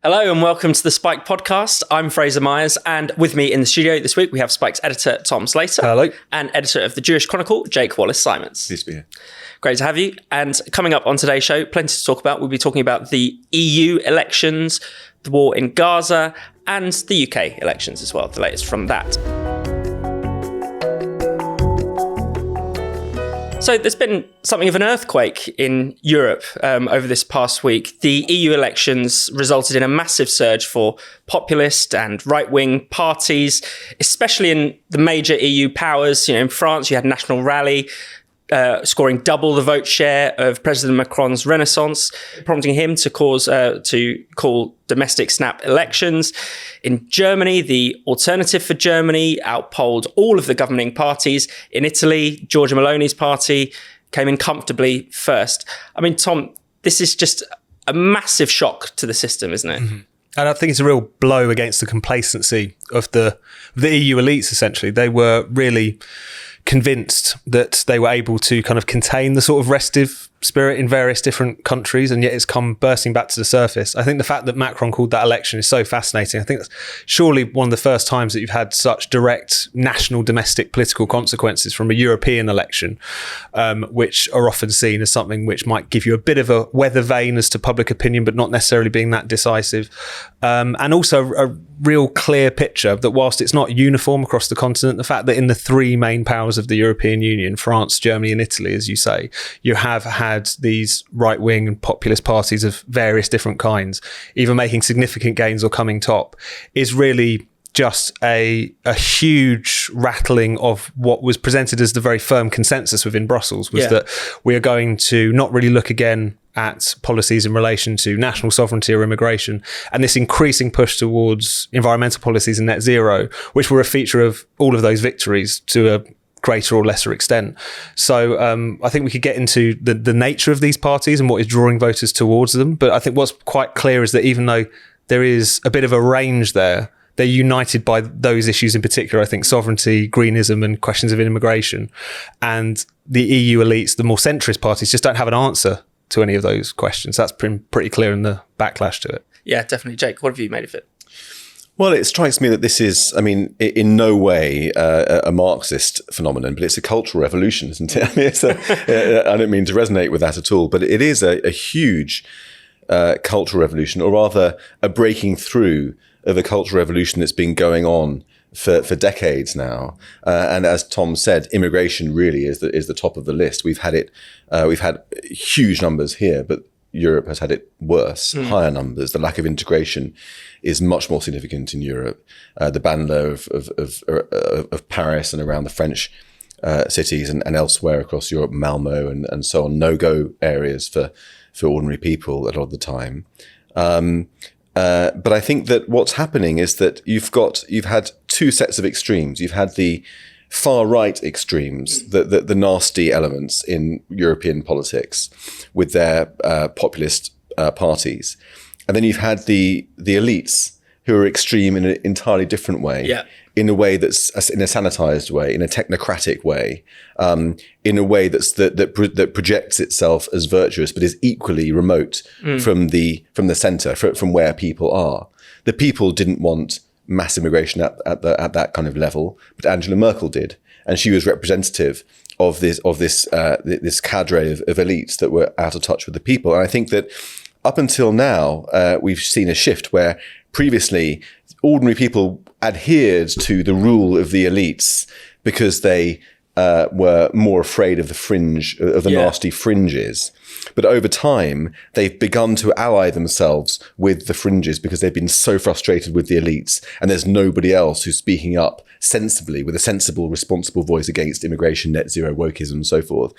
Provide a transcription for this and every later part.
Hello and welcome to the Spike podcast. I'm Fraser Myers, and with me in the studio this week we have Spike's editor Tom Slater. Hello. And editor of the Jewish Chronicle, Jake Wallis Simons. Pleased to be here. Great to have you. And coming up on today's show, plenty to talk about. We'll be talking about the EU elections, the war in Gaza, and the UK elections as well, the latest from that. So there's been something of an earthquake in Europe over this past week. The EU elections resulted in a massive surge for populist and right-wing parties, especially in the major EU powers. In France, you had National Rally scoring double the vote share of President Macron's Renaissance, prompting him to call domestic snap elections. In Germany, the Alternative for Germany outpolled all of the governing parties. In Italy, Giorgia Meloni's party came in comfortably first. I mean, Tom, this is just a massive shock to the system, isn't it? Mm-hmm. And I think it's a real blow against the complacency of the EU elites, essentially. They were really convinced that they were able to kind of contain the sort of restive spirit in various different countries, and yet it's come bursting back to the surface. I think the fact that Macron called that election is so fascinating. I think that's surely one of the first times that you've had such direct national domestic political consequences from a European election, which are often seen as something which might give you a bit of a weather vane as to public opinion, but not necessarily being that decisive. And also a real clear picture that whilst it's not uniform across the continent, the fact that in the three main powers of the European Union, France, Germany and Italy, as you say, you have had these right-wing and populist parties of various different kinds, either making significant gains or coming top, is really just a huge rattling of what was presented as the very firm consensus within Brussels, was that we are going to not really look again at policies in relation to national sovereignty or immigration, and this increasing push towards environmental policies and net zero, which were a feature of all of those victories to a greater or lesser extent. So I think we could get into the nature of these parties and what is drawing voters towards them. But I think what's quite clear is that even though there is a bit of a range there, they're united by those issues in particular. I think sovereignty, greenism and questions of immigration. And the EU elites, the more centrist parties, just don't have an answer to any of those questions. That's pretty clear in the backlash to it. Yeah, definitely. Jake, what have you made of it? Well, it strikes me that this is, in no way a Marxist phenomenon, but it's a cultural revolution, isn't it? I don't mean to resonate with that at all, but it is a huge cultural revolution, or rather a breaking through of a cultural revolution that's been going on for decades now. And as Tom said, immigration really is the top of the list. We've had huge numbers here, but Europe has had it worse, higher numbers. The lack of integration is much more significant in Europe. The banlieue of Paris and around the French cities and elsewhere across Europe, Malmo and so on, no-go areas for ordinary people a lot of the time. But I think that what's happening is that you've had two sets of extremes. You've had the far right extremes, the nasty elements in European politics with their populist parties. And then you've had the elites who are extreme in an entirely different way, in a way that's in a sanitized way, in a technocratic way, in a way that projects itself as virtuous, but is equally remote from the center, from where people are. The people didn't want mass immigration at that kind of level, but Angela Merkel did, and she was representative of this cadre of elites that were out of touch with the people. And I think that up until now, we've seen a shift where previously ordinary people adhered to the rule of the elites because they were more afraid of the fringe, of the nasty fringes. But over time, they've begun to ally themselves with the fringes because they've been so frustrated with the elites, and there's nobody else who's speaking up sensibly with a sensible, responsible voice against immigration, net zero, wokeism, and so forth.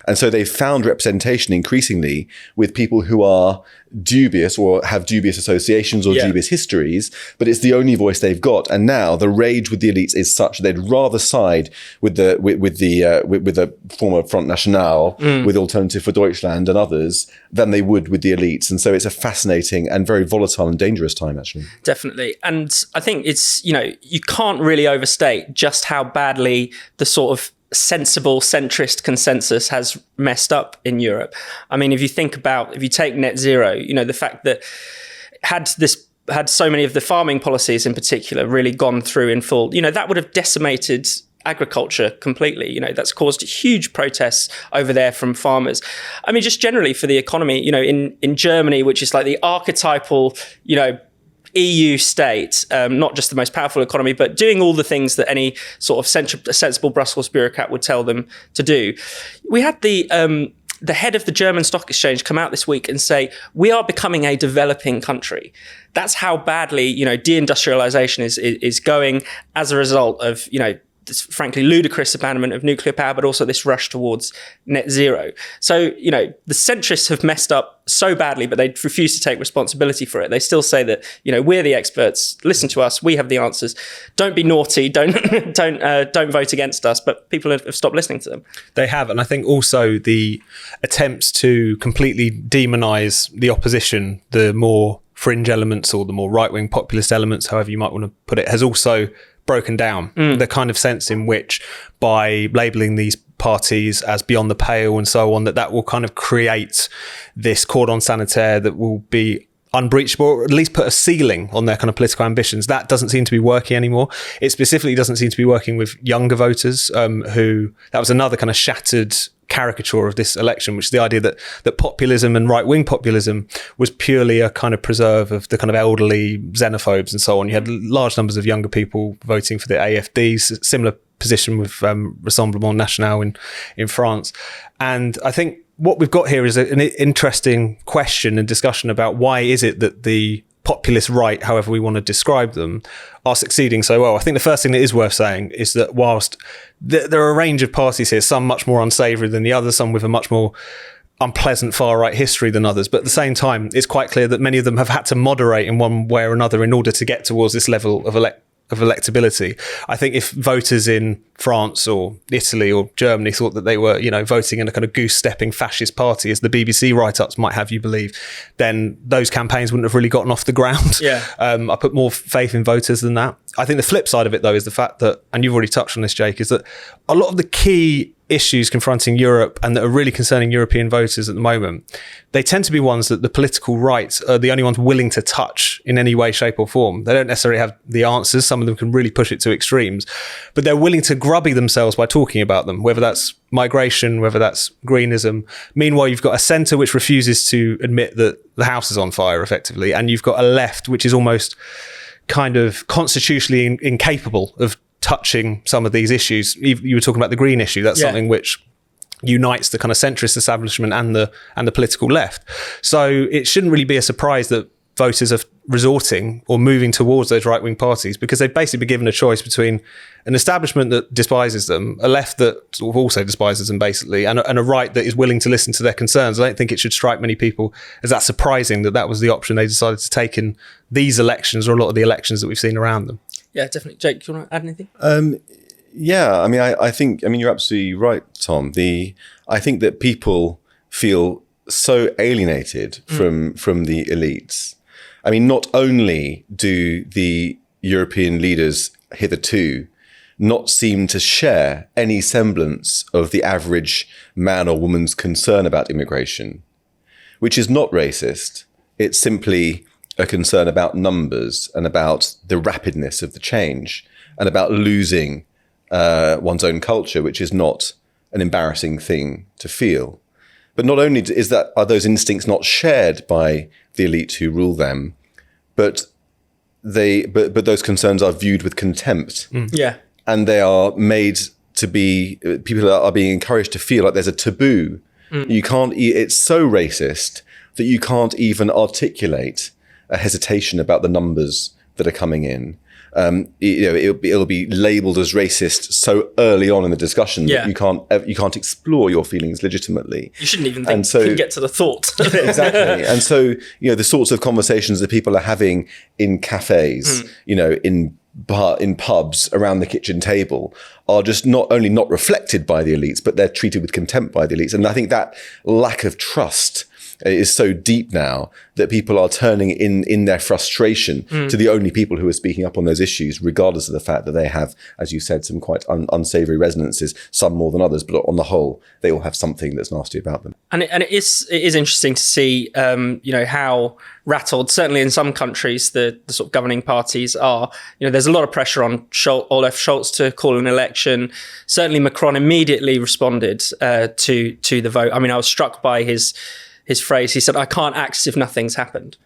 And so they've found representation increasingly with people who are dubious or have dubious associations or dubious histories, but it's the only voice they've got. And now the rage with the elites is such they'd rather side with the former Front National, with Alternative for Deutschland and others, than they would with the elites. And so it's a fascinating and very volatile and dangerous time, actually. Definitely. And I think it's, you can't really overstate just how badly the sort of sensible centrist consensus has messed up in Europe. I mean, if you take net zero, the fact that it had this had so many of the farming policies in particular really gone through in full, that would have decimated agriculture completely. That's caused huge protests over there from farmers. I mean, just generally for the economy, in Germany, which is like the archetypal, EU state, not just the most powerful economy, but doing all the things that any sort of sensible Brussels bureaucrat would tell them to do. We had the head of the German Stock Exchange come out this week and say, we are becoming a developing country. That's how badly, deindustrialization is going as a result of, this frankly ludicrous abandonment of nuclear power, but also this rush towards net zero. So, the centrists have messed up so badly, but they refuse to take responsibility for it. They still say that, we're the experts. Listen to us. We have the answers. Don't be naughty. Don't vote against us. But people have stopped listening to them. They have. And I think also the attempts to completely demonize the opposition, the more fringe elements or the more right-wing populist elements, however you might want to put it, has also broken down. The kind of sense in which by labelling these parties as beyond the pale and so on, that will kind of create this cordon sanitaire that will be unbreachable, or at least put a ceiling on their kind of political ambitions. That doesn't seem to be working anymore. It specifically doesn't seem to be working with younger voters, that was another kind of shattered caricature of this election, which is the idea that populism and right-wing populism was purely a kind of preserve of the kind of elderly xenophobes and so on. You had large numbers of younger people voting for the AFD, similar position with Rassemblement National in France. And I think what we've got here is an interesting question and discussion about why is it that the populist right, however we want to describe them, are succeeding so well. I think the first thing that is worth saying is that whilst there are a range of parties here, some much more unsavoury than the others, some with a much more unpleasant far-right history than others, but at the same time, it's quite clear that many of them have had to moderate in one way or another in order to get towards this level of electability. I think if voters in France or Italy or Germany thought that they were, voting in a kind of goose-stepping fascist party, as the BBC write-ups might have you believe, then those campaigns wouldn't have really gotten off the ground. Yeah. I put more faith in voters than that. I think the flip side of it, though, is the fact that, and you've already touched on this, Jake, is that a lot of the key issues confronting Europe and that are really concerning European voters at the moment, they tend to be ones that the political right are the only ones willing to touch in any way, shape or form. They don't necessarily have the answers. Some of them can really push it to extremes, but they're willing to grubby themselves by talking about them, whether that's migration, whether that's greenism. Meanwhile, you've got a centre which refuses to admit that the house is on fire effectively, and you've got a left which is almost kind of constitutionally incapable of touching some of these issues. You were talking about the green issue. That's something which unites the kind of centrist establishment and the political left. So it shouldn't really be a surprise that voters are resorting or moving towards those right-wing parties, because they've basically been given a choice between an establishment that despises them, a left that sort of also despises them basically, and a right that is willing to listen to their concerns. I don't think it should strike many people as that surprising that was the option they decided to take in these elections, or a lot of the elections that we've seen around them. Yeah, definitely. Jake, do you want to add anything? Yeah, I mean, I think you're absolutely right, Tom. I think that people feel so alienated from the elites. I mean, not only do the European leaders hitherto not seem to share any semblance of the average man or woman's concern about immigration, which is not racist. It's simply a concern about numbers and about the rapidness of the change and about losing one's own culture, which is not an embarrassing thing to feel. But not only are those instincts not shared by the elite who rule them, but those concerns are viewed with contempt. Yeah. And they are made to be, people are being encouraged to feel like there's a taboo. You can't, it's so racist that you can't even articulate a hesitation about the numbers that are coming in. It'll be labelled as racist so early on in the discussion that you can't explore your feelings legitimately. You shouldn't even think you can get to the thought. Exactly. And so, the sorts of conversations that people are having in cafes, in pubs around the kitchen table are just not only not reflected by the elites, but they're treated with contempt by the elites. And I think that lack of trust is so deep now that people are turning in their frustration to the only people who are speaking up on those issues, regardless of the fact that they have, as you said, some quite unsavory resonances, some more than others, but on the whole, they all have something that's nasty about them. And it is interesting to see, how rattled, certainly in some countries, the sort of governing parties are. There's a lot of pressure on Olaf Scholz to call an election. Certainly Macron immediately responded to the vote. I mean, I was struck by his phrase. He said, "I can't act as if nothing's happened."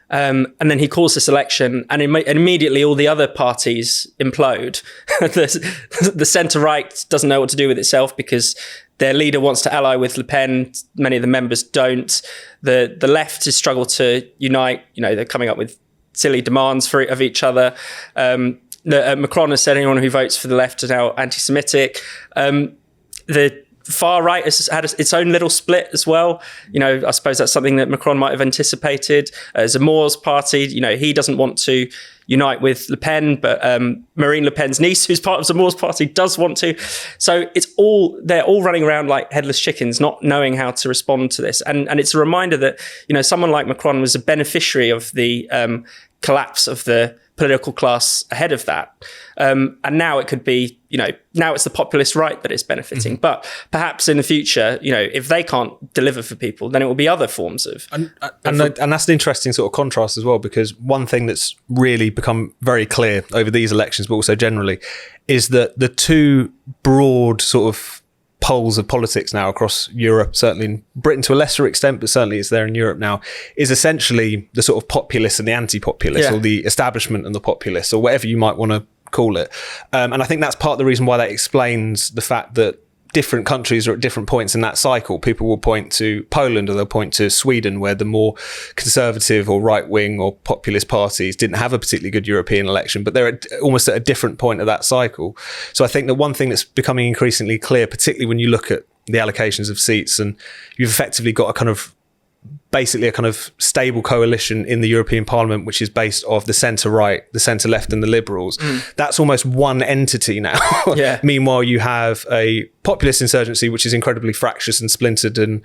And then he calls this election, and immediately all the other parties implode. The centre-right doesn't know what to do with itself because their leader wants to ally with Le Pen. Many of the members don't. The left has struggled to unite. They're coming up with silly demands of each other. Macron has said anyone who votes for the left is now anti-Semitic. The far right has had its own little split as well. I suppose that's something that Macron might have anticipated. Zemmour's party, he doesn't want to unite with Le Pen, but Marine Le Pen's niece, who's part of Zemmour's party, does want to. So they're all running around like headless chickens, not knowing how to respond to this. And it's a reminder that, someone like Macron was a beneficiary of the collapse of the political class ahead of that. And now it could be, now it's the populist right that is benefiting. But perhaps in the future, if they can't deliver for people, then it will be other forms of... And that's an interesting sort of contrast as well, because one thing that's really become very clear over these elections, but also generally, is that the two broad sort of poles of politics now across Europe, certainly in Britain to a lesser extent, but certainly it's there in Europe now, is essentially the sort of populists and the anti-populists, or the establishment and the populists, or whatever you might want to call it. And I think that's part of the reason why that explains the fact that different countries are at different points in that cycle. People will point to Poland, or they'll point to Sweden, where the more conservative or right-wing or populist parties didn't have a particularly good European election, but they're almost at a different point of that cycle. So I think that one thing that's becoming increasingly clear, particularly when you look at the allocations of seats, and you've effectively got a kind of stable coalition in the European Parliament, which is based off the centre-right, the centre-left and the Liberals. That's almost one entity now. Meanwhile, you have a populist insurgency, which is incredibly fractious and splintered, and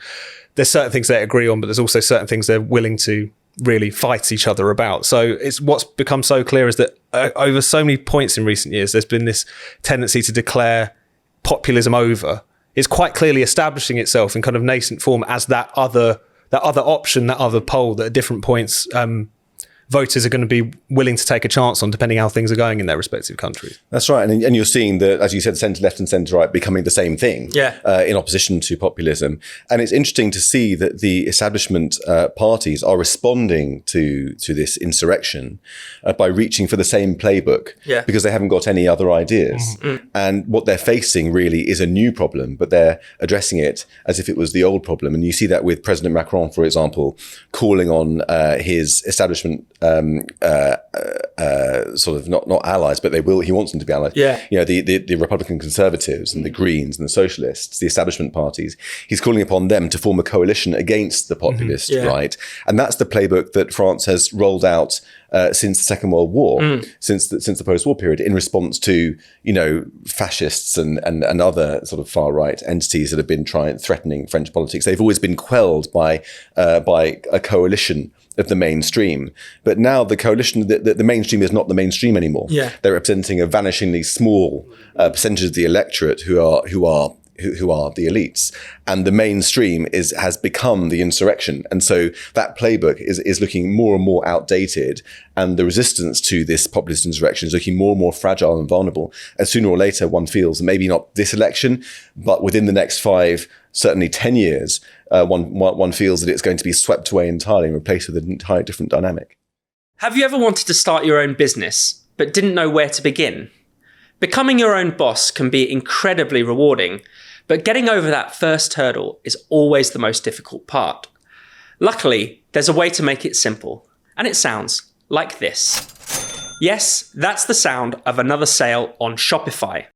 there's certain things they agree on, but there's also certain things they're willing to really fight each other about. So it's what's become so clear is that over so many points in recent years, there's been this tendency to declare populism over. It's quite clearly establishing itself in kind of nascent form as that other option, that other pole that at different points voters are going to be willing to take a chance on, depending how things are going in their respective countries. That's right. And you're seeing that, as you said, centre-left and centre-right becoming the same thing in opposition to populism. And it's interesting to see that the establishment parties are responding to this insurrection by reaching for the same playbook because they haven't got any other ideas. And what they're facing really is a new problem, but they're addressing it as if it was the old problem. And you see that with President Macron, for example, calling on his establishment sort of not allies, but he wants them to be allies. The Republican Conservatives and the Greens and the Socialists, the establishment parties. He's calling upon them to form a coalition against the populist right, and that's the playbook that France has rolled out since the Second World War, since the post-war period, in response to fascists and other sort of far right entities that have been threatening French politics. They've always been quelled by a coalition of the mainstream, but now the coalition, the mainstream is not the mainstream anymore. They're representing a vanishingly small percentage of the electorate who are the elites, and the mainstream has become the insurrection. And so that playbook is looking more and more outdated, and the resistance to this populist insurrection is looking more and more fragile and vulnerable. And sooner or later, one feels, maybe not this election, but within the next 5, certainly 10 years, one feels that it's going to be swept away entirely and replaced with an entirely different dynamic. Have you ever wanted to start your own business, but didn't know where to begin? Becoming your own boss can be incredibly rewarding, but getting over that first hurdle is always the most difficult part. Luckily, there's a way to make it simple, and it sounds like this. Yes, that's the sound of another sale on Shopify,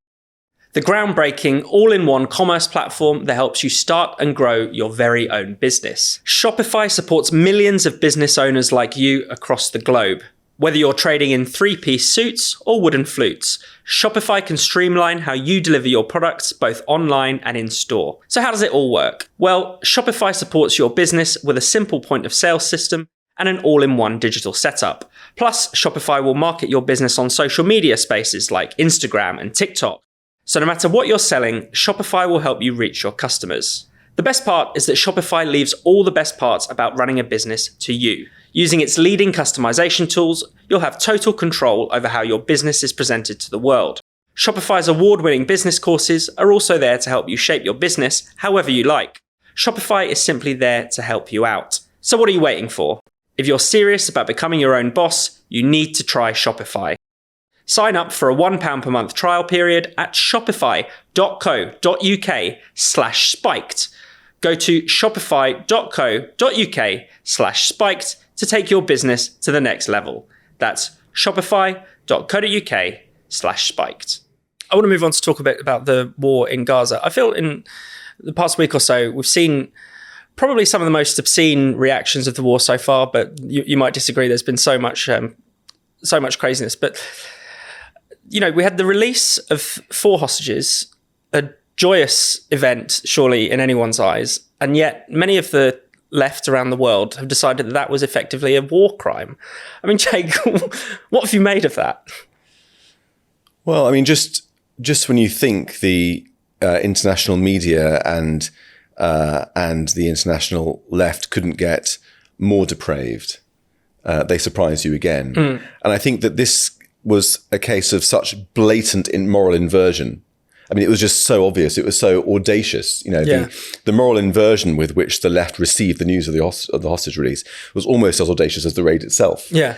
the groundbreaking all-in-one commerce platform that helps you start and grow your very own business. Shopify supports millions of business owners like you across the globe. Whether you're trading in three-piece suits or wooden flutes, Shopify can streamline how you deliver your products both online and in-store. So how does it all work? Well, Shopify supports your business with a simple point of sale system and an all-in-one digital setup. Plus, Shopify will market your business on social media spaces like Instagram and TikTok. So no matter what you're selling, Shopify will help you reach your customers. The best part is that Shopify leaves all the best parts about running a business to you. Using its leading customization tools, you'll have total control over how your business is presented to the world. Shopify's award-winning business courses are also there to help you shape your business however you like. Shopify is simply there to help you out. So what are you waiting for? If you're serious about becoming your own boss, you need to try Shopify. Sign up for a £1 per month trial period at shopify.co.uk/spiked. Go to shopify.co.uk/spiked to take your business to the next level. That's shopify.co.uk/spiked. I want to move on to talk a bit about the war in Gaza. I feel in the past week or so, we've seen probably some of the most obscene reactions of the war so far, but you might disagree. There's been so much craziness. But, you know, we had the release of 4 hostages, a joyous event, surely, in anyone's eyes. And yet many of the left around the world have decided that that was effectively a war crime. I mean, Jake, what have you made of that? Well, I mean, just when you think the international media and the international left couldn't get more depraved, they surprise you again. And I think that this was a case of such blatant moral inversion. I mean, it was just so obvious. It was so audacious. You know, the moral inversion with which the left received the news of the hostage release was almost as audacious as the raid itself. Yeah,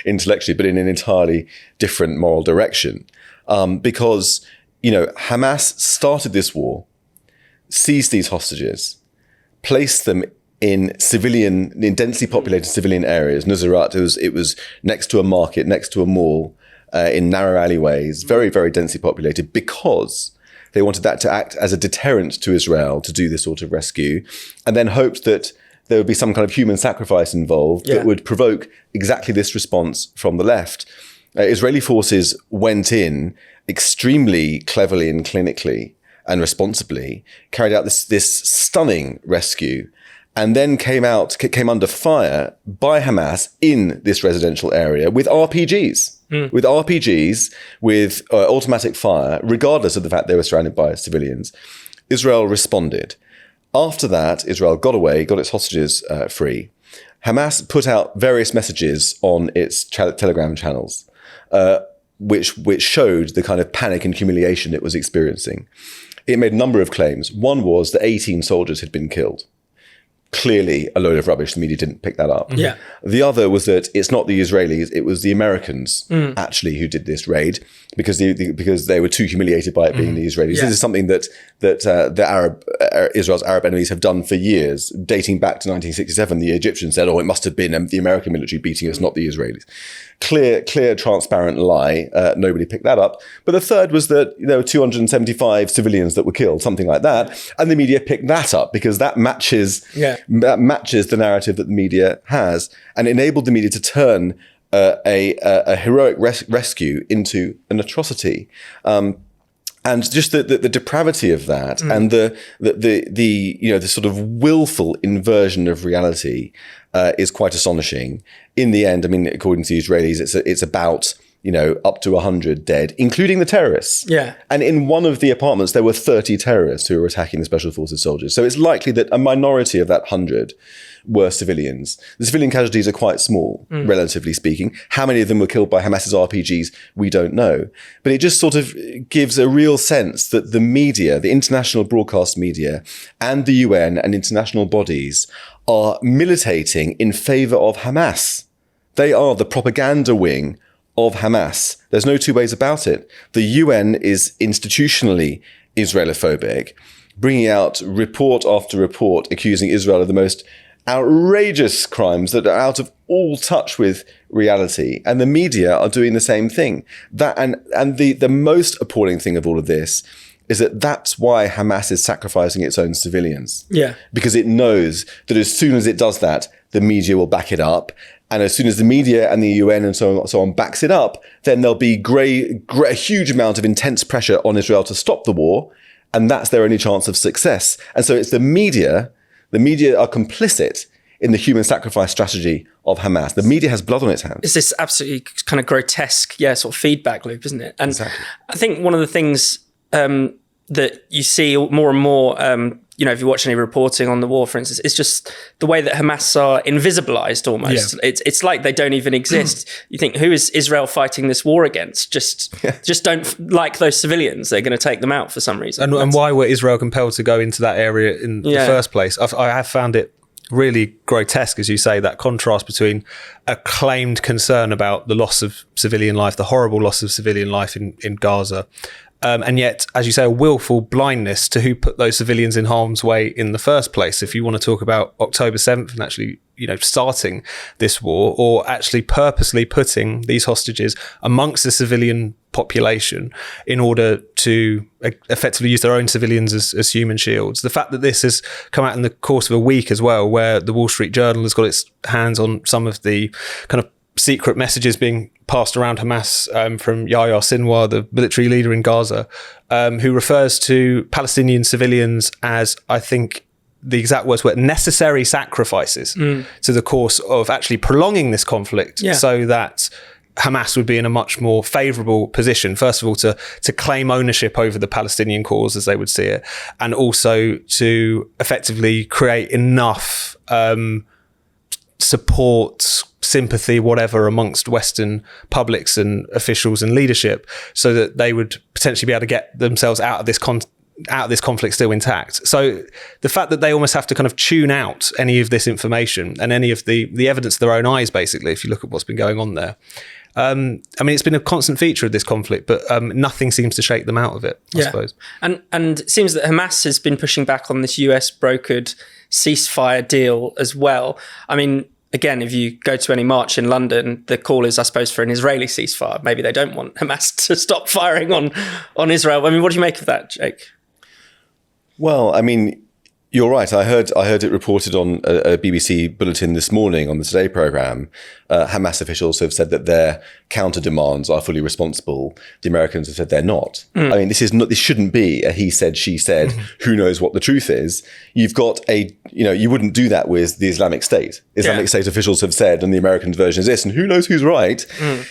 intellectually, but in an entirely different moral direction. Because, you know, Hamas started this war, seized these hostages, placed them in densely populated civilian areas. Nuseirat, it was next to a market, next to a mall, in narrow alleyways, very, very densely populated, because they wanted that to act as a deterrent to Israel to do this sort of rescue, and then hoped that there would be some kind of human sacrifice involved that would provoke exactly this response from the left. Israeli forces went in extremely cleverly and clinically and responsibly, carried out this stunning rescue, and then came under fire by Hamas in this residential area with RPGs. With RPGs, with automatic fire, regardless of the fact they were surrounded by civilians. Israel responded. After that, Israel got away, got its hostages free. Hamas put out various messages on its Telegram channels, which showed the kind of panic and humiliation it was experiencing. It made a number of claims. One was that 18 soldiers had been killed. Clearly a load of rubbish. The media didn't pick that up. Yeah. The other was that it's not the Israelis, it was the Americans actually who did this raid because they were too humiliated by it being the Israelis. Yeah. This is something that Israel's Arab enemies have done for years, dating back to 1967. The Egyptians said, it must have been the American military beating us, not the Israelis. Clear, transparent lie. Nobody picked that up. But the third was that there were 275 civilians that were killed, something like that. And the media picked that up because that matches the narrative that the media has, and enabled the media to turn a heroic rescue into an atrocity. And just the depravity of that, and the sort of willful inversion of reality is quite astonishing. In the end, I mean, according to the Israelis, it's about up to 100 dead, including the terrorists. Yeah. And in one of the apartments, there were 30 terrorists who were attacking the Special Forces soldiers. So it's likely that a minority of that 100 were civilians. The civilian casualties are quite small, relatively speaking. How many of them were killed by Hamas's RPGs, we don't know. But it just sort of gives a real sense that the media, the international broadcast media, and the UN and international bodies are militating in favor of Hamas. They are the propaganda wing of Hamas. There's no two ways about it. The UN is institutionally Israelophobic, bringing out report after report accusing Israel of the most outrageous crimes that are out of all touch with reality. And the media are doing the same thing. And the most appalling thing of all of this is that that's why Hamas is sacrificing its own civilians. Yeah. Because it knows that as soon as it does that, the media will back it up, And as soon as the media and the UN and so on backs it up, then there'll be a huge amount of intense pressure on Israel to stop the war. And that's their only chance of success. And so it's the media are complicit in the human sacrifice strategy of Hamas. The media has blood on its hands. It's this absolutely kind of grotesque, sort of feedback loop, isn't it? And exactly. I think one of the things that you see more and more, if you watch any reporting on the war, for instance, it's just the way that Hamas are invisibilized almost. Yeah. It's like they don't even exist. You think, who is Israel fighting this war against? Just don't like those civilians. They're going to take them out for some reason. And why were Israel compelled to go into that area in the first place? I have found it really grotesque, as you say, that contrast between a claimed concern about the loss of civilian life, the horrible loss of civilian life in Gaza, and yet, as you say, a willful blindness to who put those civilians in harm's way in the first place. If you want to talk about October 7th and actually, starting this war, or actually purposely putting these hostages amongst the civilian population in order to effectively use their own civilians as human shields. The fact that this has come out in the course of a week as well, where the Wall Street Journal has got its hands on some of the kind of secret messages being passed around Hamas from Yahya Sinwar, the military leader in Gaza, who refers to Palestinian civilians as, I think the exact words were, necessary sacrifices to the course of actually prolonging this conflict so that Hamas would be in a much more favourable position, first of all, to claim ownership over the Palestinian cause, as they would see it, and also to effectively create enough support, sympathy, whatever, amongst Western publics and officials and leadership, so that they would potentially be able to get themselves out of this conflict still intact. So the fact that they almost have to kind of tune out any of this information and any of the evidence of their own eyes, basically, if you look at what's been going on there. It's been a constant feature of this conflict, but nothing seems to shake them out of it, I suppose. And it seems that Hamas has been pushing back on this US brokered ceasefire deal as well. I mean, again, if you go to any march in London, the call is, I suppose, for an Israeli ceasefire. Maybe they don't want Hamas to stop firing on Israel. I mean, what do you make of that, Jake? Well, I mean, you're right. I heard it reported on a BBC bulletin this morning on the Today programme. Hamas officials have said that their counter demands are fully responsible. The Americans have said they're not. I mean, this shouldn't be a he said, she said, who knows what the truth is. You've got you wouldn't do that with the Islamic State. Islamic State officials have said, and the American version is this, and who knows who's right.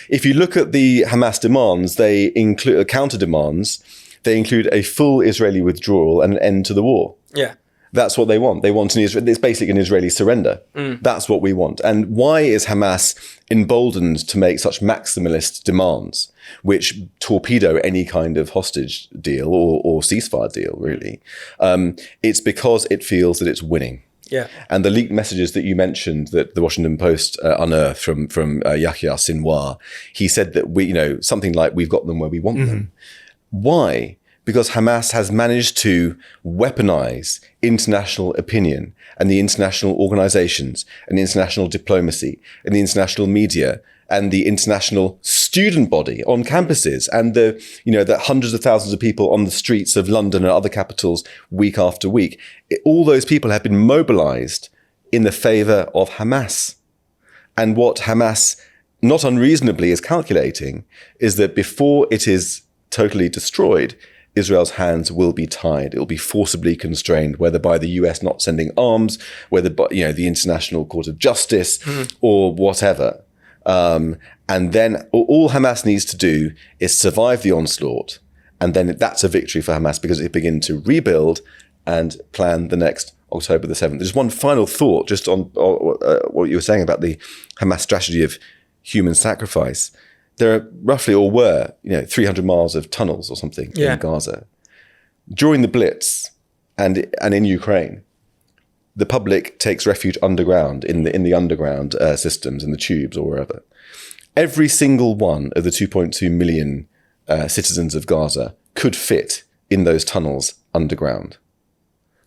If you look at the Hamas demands, they include counter demands. They include a full Israeli withdrawal and an end to the war. Yeah. That's what they want. They want it's basically an Israeli surrender. That's what we want. And why is Hamas emboldened to make such maximalist demands, which torpedo any kind of hostage deal or ceasefire deal, really? It's because it feels that it's winning. Yeah. And the leaked messages that you mentioned that the Washington Post unearthed from Yahya Sinwar, he said that something like, we've got them where we want them. Why? Because Hamas has managed to weaponize international opinion and the international organizations and the international diplomacy and the international media and the international student body on campuses and the hundreds of thousands of people on the streets of London and other capitals week after week. All those people have been mobilized in the favor of Hamas. And what Hamas not unreasonably is calculating is that before it is totally destroyed, Israel's hands will be tied. It will be forcibly constrained, whether by the US not sending arms, whether by the International Court of Justice or whatever. And then all Hamas needs to do is survive the onslaught. And then that's a victory for Hamas because it begins to rebuild and plan the next October the 7th. There's one final thought just on what you were saying about the Hamas strategy of human sacrifice. There are roughly, or were, 300 miles of tunnels or something in Gaza. During the Blitz and in Ukraine, the public takes refuge underground in the underground systems, in the tubes or wherever. Every single one of the 2.2 million citizens of Gaza could fit in those tunnels underground.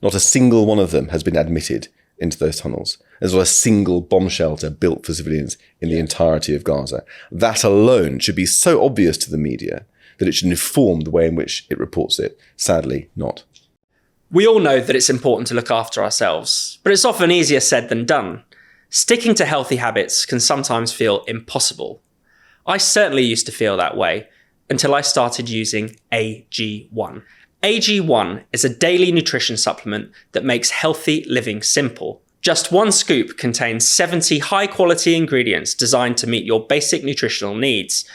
Not a single one of them has been admitted into those tunnels. There's not a single bomb shelter built for civilians in the entirety of Gaza. That alone should be so obvious to the media that it should inform the way in which it reports it. Sadly, not. We all know that it's important to look after ourselves, but it's often easier said than done. Sticking to healthy habits can sometimes feel impossible. I certainly used to feel that way until I started using AG1. AG1 is a daily nutrition supplement that makes healthy living simple. Just one scoop contains 70 high-quality ingredients designed to meet your basic nutritional needs.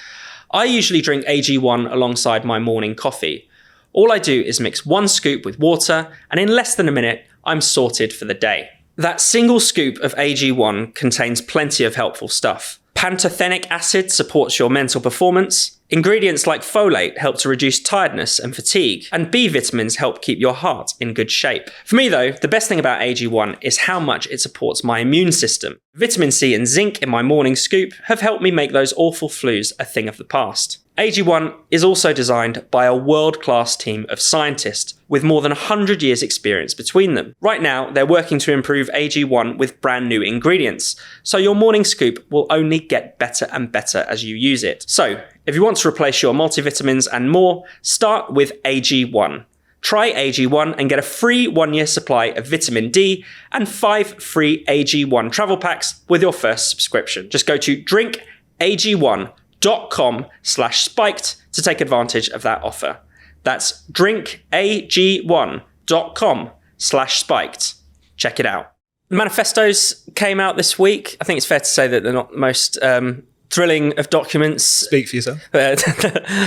I usually drink AG1 alongside my morning coffee. All I do is mix one scoop with water, and in less than a minute, I'm sorted for the day. That single scoop of AG1 contains plenty of helpful stuff. Pantothenic acid supports your mental performance. Ingredients like folate help to reduce tiredness and fatigue. And B vitamins help keep your heart in good shape. For me though, the best thing about AG1 is how much it supports my immune system. Vitamin C and zinc in my morning scoop have helped me make those awful flus a thing of the past. AG1 is also designed by a world-class team of scientists with more than 100 years experience between them. Right now, they're working to improve AG1 with brand new ingredients, so your morning scoop will only get better and better as you use it. So, if you want to replace your multivitamins and more, start with AG1. Try AG1 and get a free 1-year supply of vitamin D and 5 free AG1 travel packs with your first subscription. Just go to drinkag1.com/spiked to take advantage of that offer. That's drinkag1.com/spiked. Check it out. The manifestos came out this week. I think it's fair to say that they're not the most thrilling of documents. Speak for yourself.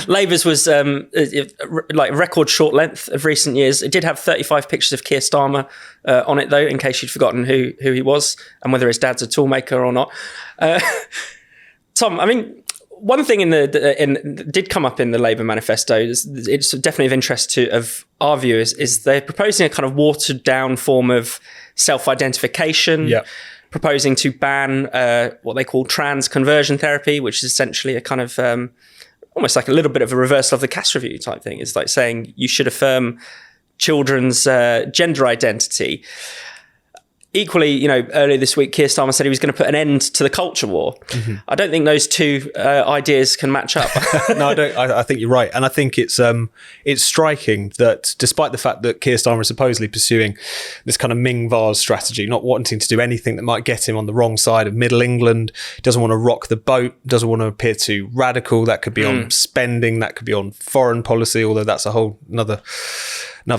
Labour's was like record short length of recent years. It did have 35 pictures of Keir Starmer on it, though, in case you'd forgotten who he was and whether his dad's a toolmaker or not. Tom, I mean, one thing did come up in the Labour manifesto. It's definitely of interest of our viewers. Is they're proposing a kind of watered down form of self-identification. Yeah. Proposing to ban what they call trans conversion therapy, which is essentially a kind of almost like a little bit of a reversal of the Cass review type thing. It's like saying you should affirm children's gender identity. Equally, earlier this week, Keir Starmer said he was going to put an end to the culture war. Mm-hmm. I don't think those two ideas can match up. No, I don't. I think you're right, and I think it's striking that despite the fact that Keir Starmer is supposedly pursuing this kind of Ming Vase strategy, not wanting to do anything that might get him on the wrong side of Middle England, doesn't want to rock the boat, doesn't want to appear too radical. That could be on spending, that could be on foreign policy, although that's a whole another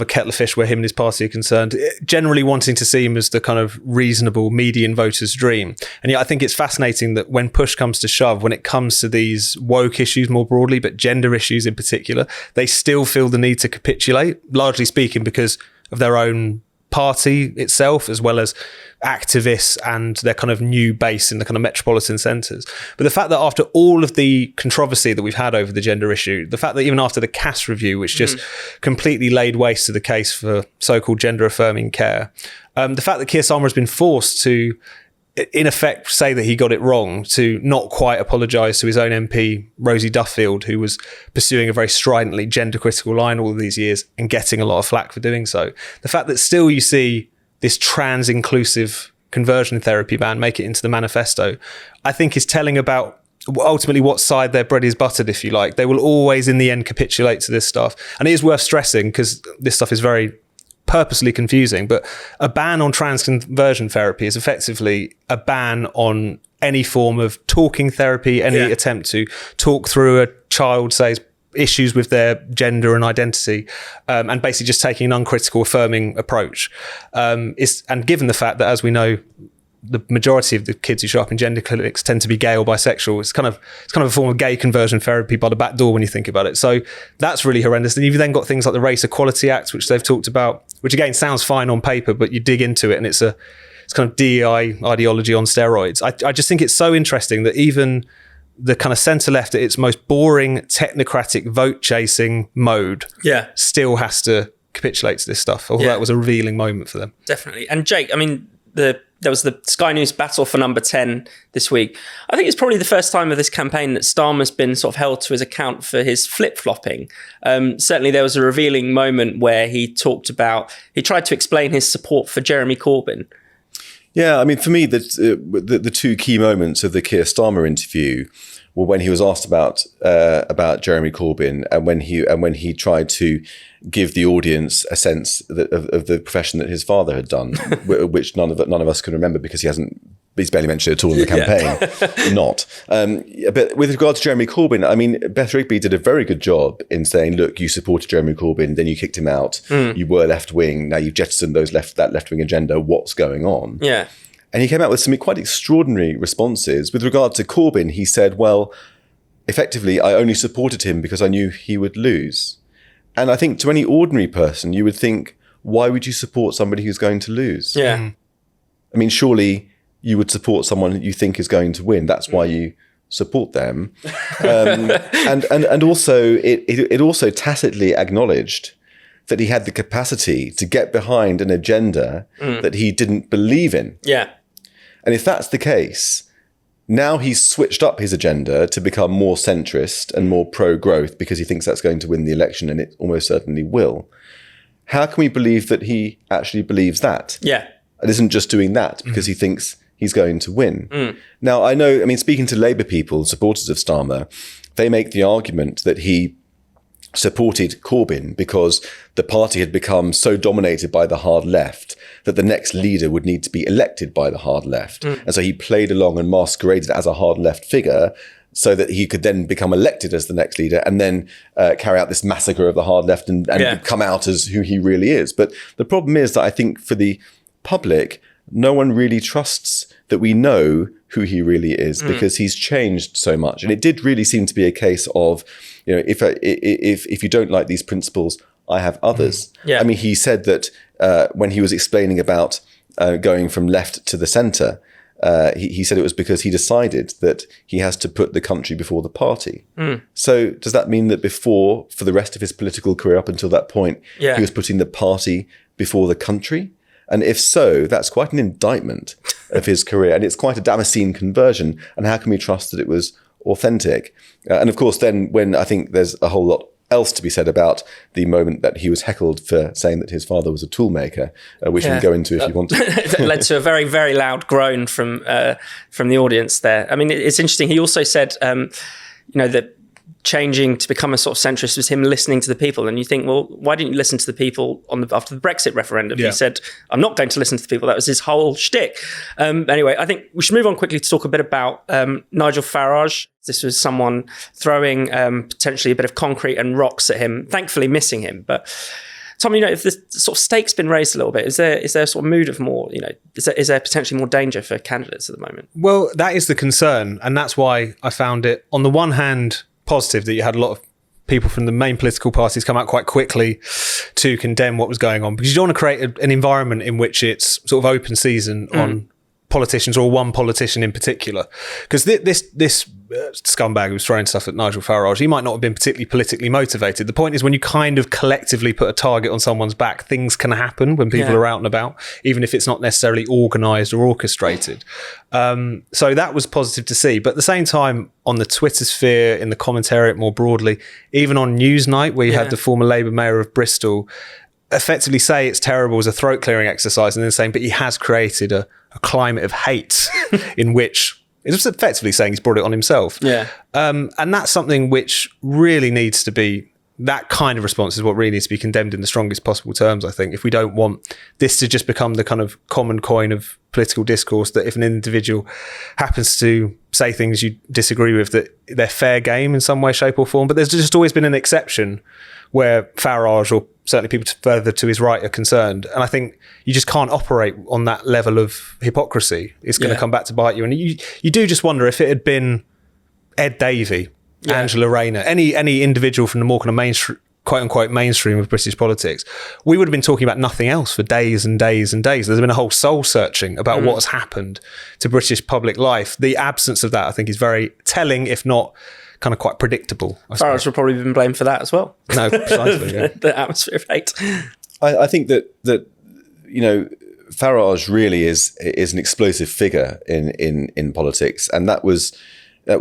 kettle of fish where him and his party are concerned, generally wanting to see him as the kind of reasonable median voter's dream. And yet I think it's fascinating that when push comes to shove, when it comes to these woke issues more broadly, but gender issues in particular, they still feel the need to capitulate, largely speaking because of their own party itself, as well as activists and their kind of new base in the kind of metropolitan centres. But the fact that after all of the controversy that we've had over the gender issue, the fact that even after the Cass review, which just completely laid waste to the case for so-called gender affirming care, the fact that Keir Starmer has been forced to, in effect, say that he got it wrong, to not quite apologise to his own MP, Rosie Duffield, who was pursuing a very stridently gender-critical line all of these years and getting a lot of flack for doing so. The fact that still you see this trans-inclusive conversion therapy ban make it into the manifesto, I think is telling about ultimately what side their bread is buttered, if you like. They will always, in the end, capitulate to this stuff. And it is worth stressing, because this stuff is very purposely confusing, but a ban on trans conversion therapy is effectively a ban on any form of talking therapy, any attempt to talk through a child, say, issues with their gender and identity, and basically just taking an uncritical affirming approach. And given the fact that, as we know, the majority of the kids who show up in gender clinics tend to be gay or bisexual, it's kind of a form of gay conversion therapy by the back door when you think about it. So that's really horrendous. And you've then got things like the Race Equality Act, which they've talked about, which again sounds fine on paper, but you dig into it and it's kind of DEI ideology on steroids. I just think it's so interesting that even the kind of centre-left at its most boring, technocratic, vote-chasing mode still has to capitulate to this stuff, although that was a revealing moment for them. Definitely. And Jake, I mean, there was the Sky News battle for number 10 this week. I think it's probably the first time of this campaign that Starmer's been sort of held to his account for his flip-flopping. Certainly there was a revealing moment where he tried to explain his support for Jeremy Corbyn. Yeah, I mean, for me, the two key moments of the Keir Starmer interview were when he was asked about Jeremy Corbyn, and when he tried to give the audience a sense of the profession that his father had done, which none of us can remember because he hasn't he's barely mentioned at all in the campaign. Not. But with regard to Jeremy Corbyn, I mean, Beth Rigby did a very good job in saying, look, you supported Jeremy Corbyn, then you kicked him out. You were left-wing. Now you've jettisoned that left-wing agenda. What's going on? Yeah. And he came out with some quite extraordinary responses. With regard to Corbyn, he said, well, effectively, I only supported him because I knew he would lose. And I think to any ordinary person, you would think, why would you support somebody who's going to lose? Yeah. I mean, surely you would support someone you think is going to win. That's why you support them. And also, it also tacitly acknowledged that he had the capacity to get behind an agenda that he didn't believe in. Yeah. And if that's the case, now he's switched up his agenda to become more centrist and more pro-growth because he thinks that's going to win the election, and it almost certainly will. How can we believe that he actually believes that? Yeah. And isn't just doing that because he thinks he's going to win. Now, I mean, speaking to Labour people, supporters of Starmer, they make the argument that he supported Corbyn because the party had become so dominated by the hard left that the next leader would need to be elected by the hard left. And so he played along and masqueraded as a hard left figure so that he could then become elected as the next leader and then carry out this massacre of the hard left and come out as who he really is. But the problem is that I think for the public, no one really trusts that we know who he really is because he's changed so much. And it did really seem to be a case of, you know, if you don't like these principles, I have others. Yeah. I mean, he said that when he was explaining about going from left to the centre, he said it was because he decided that he has to put the country before the party. So does that mean that before, for the rest of his political career up until that point, he was putting the party before the country? And if so, that's quite an indictment of his career. And it's quite a Damascene conversion. And how can we trust that it was authentic? And of course, then when I think there's a whole lot else to be said about the moment that he was heckled for saying that his father was a toolmaker, which we can go into if you want to. It led to a very, very loud groan from the audience there. I mean, it's interesting. He also said, that changing to become a sort of centrist was him listening to the people. And you think, well, why didn't you listen to the people after the Brexit referendum? He said, I'm not going to listen to the people. That was his whole shtick. Anyway, I think we should move on quickly to talk a bit about Nigel Farage. This was someone throwing potentially a bit of concrete and rocks at him, thankfully missing him. But Tom, if the sort of stakes been raised a little bit, is there a sort of mood of more, is there potentially more danger for candidates at the moment? Well, that is the concern. And that's why I found it, on the one hand, positive that you had a lot of people from the main political parties come out quite quickly to condemn what was going on, because you don't want to create an environment in which it's sort of open season on politicians or one politician in particular. Because this scumbag who was throwing stuff at Nigel Farage, he might not have been particularly politically motivated. The point is, when you kind of collectively put a target on someone's back, things can happen when people are out and about, even if it's not necessarily organised or orchestrated. So that was positive to see. But at the same time, on the Twitter sphere, in the commentariat more broadly, even on Newsnight, where you had the former Labour mayor of Bristol effectively say it's terrible as a throat clearing exercise, and then saying, but he has created a climate of hate in which it's effectively saying he's brought it on himself. And that's something which really needs to be, that kind of response is what really needs to be condemned in the strongest possible terms, I think, if we don't want this to just become the kind of common coin of political discourse, that if an individual happens to say things you disagree with, that they're fair game in some way, shape or form. But there's just always been an exception where Farage, or certainly people further to his right, are concerned. And I think you just can't operate on that level of hypocrisy. It's going to come back to bite you. And you do just wonder if it had been Ed Davey, Angela Rayner, any individual from the more kind of mainstream, quote unquote mainstream of British politics, we would have been talking about nothing else for days and days and days. There's been a whole soul searching about what has happened to British public life. The absence of that, I think, is very telling, if not kind of quite predictable. Farage would probably been blamed for that as well. No, precisely. The atmosphere of hate. I think that Farage really is an explosive figure in politics, and that was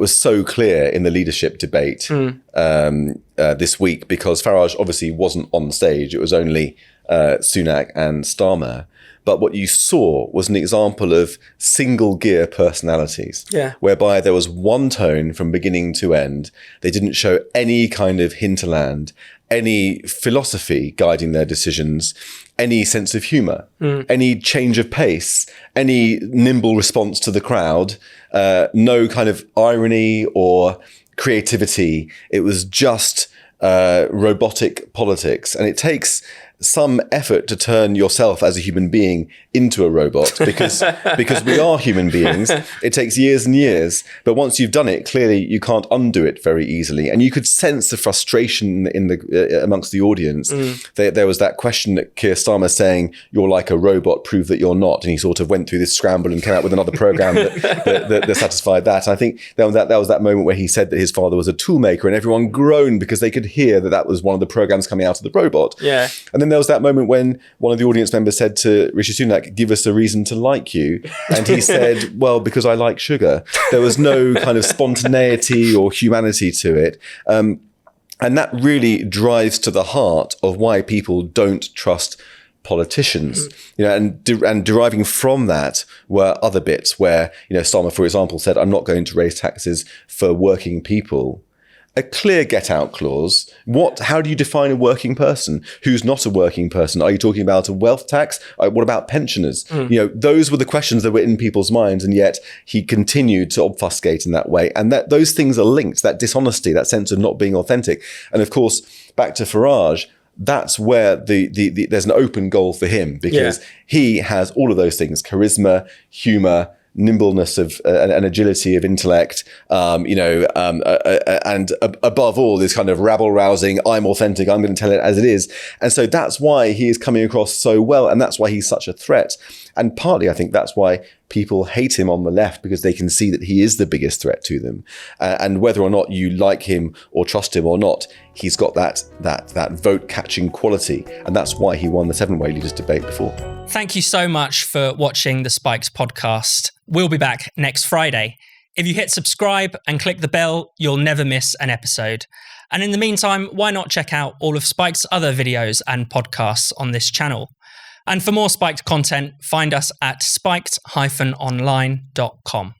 so clear in the leadership debate this week, because Farage obviously wasn't on stage. It was only Sunak and Starmer. But what you saw was an example of single gear personalities, whereby there was one tone from beginning to end. They didn't show any kind of hinterland, any philosophy guiding their decisions, any sense of humor, any change of pace, any nimble response to the crowd, no kind of irony or creativity. It was just robotic politics. And it takes some effort to turn yourself as a human being into a robot because we are human beings. It takes years and years, but once you've done it, clearly you can't undo it very easily. And you could sense the frustration in the amongst the audience. There was that question that Keir Starmer saying, "You're like a robot, prove that you're not." And he sort of went through this scramble and came out with another program that satisfied that. And I think that was that moment where he said that his father was a toolmaker, and everyone groaned because they could hear that was one of the programs coming out of the robot. Yeah. And then there was that moment when one of the audience members said to Rishi Sunak, "Give us a reason to like you." And he said, "Well, because I like sugar." There was no kind of spontaneity or humanity to it. And that really drives to the heart of why people don't trust politicians, and deriving from that were other bits where, Starmer, for example, said, "I'm not going to raise taxes for working people." A clear get-out clause. How do you define a working person? Who's not a working person? Are you talking about a wealth tax? What about pensioners? Those were the questions that were in people's minds, and yet he continued to obfuscate in that way. And that those things are linked, that dishonesty, that sense of not being authentic. And of course, back to Farage, that's where there's an open goal for him, because he has all of those things: charisma, humor, nimbleness of and agility of intellect, and above all, this kind of rabble-rousing, I'm authentic, I'm going to tell it as it is. And so that's why he is coming across so well, and that's why he's such a threat. And partly, I think that's why people hate him on the left, because they can see that he is the biggest threat to them. And whether or not you like him or trust him or not, he's got that vote-catching quality. And that's why he won the seven-way leaders debate before. Thank you so much for watching the Spikes podcast. We'll be back next Friday. If you hit subscribe and click the bell, you'll never miss an episode. And in the meantime, why not check out all of Spike's other videos and podcasts on this channel? And for more Spiked content, find us at spiked-online.com.